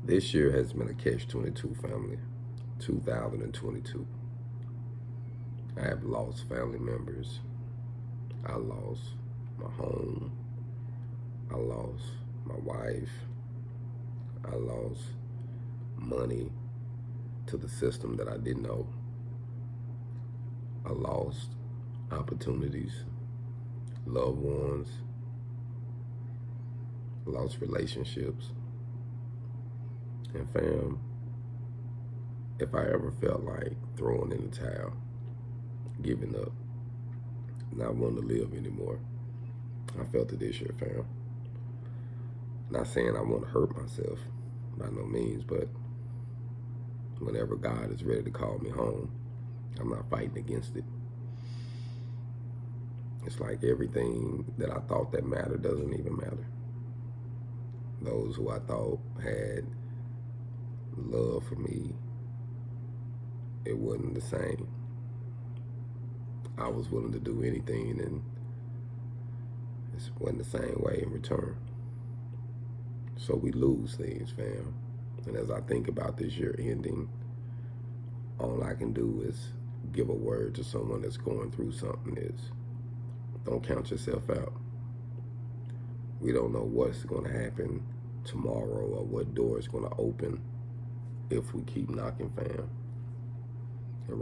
This year has been a catch-22, family. 2022. I have lost family members. I lost my home. I lost my wife. I lost money to the system that I didn't know. I lost opportunities, loved ones, lost relationships. And fam, if I ever felt like throwing in the towel, giving up, not wanting to live anymore, I felt it this year, fam. Not saying I want to hurt myself, by no means, but whenever God is ready to call me home, I'm not fighting against it. It's like everything that I thought that mattered doesn't even matter. Those who I thought had love for me, it wasn't the same. I was willing to do anything, and it wasn't the same way in return. So we lose things, fam. And as I think about this year ending, all I can do is give a word to someone that's going through something is, don't count yourself out. We don't know what's going to happen tomorrow or what door is going to open if we keep knocking, fam.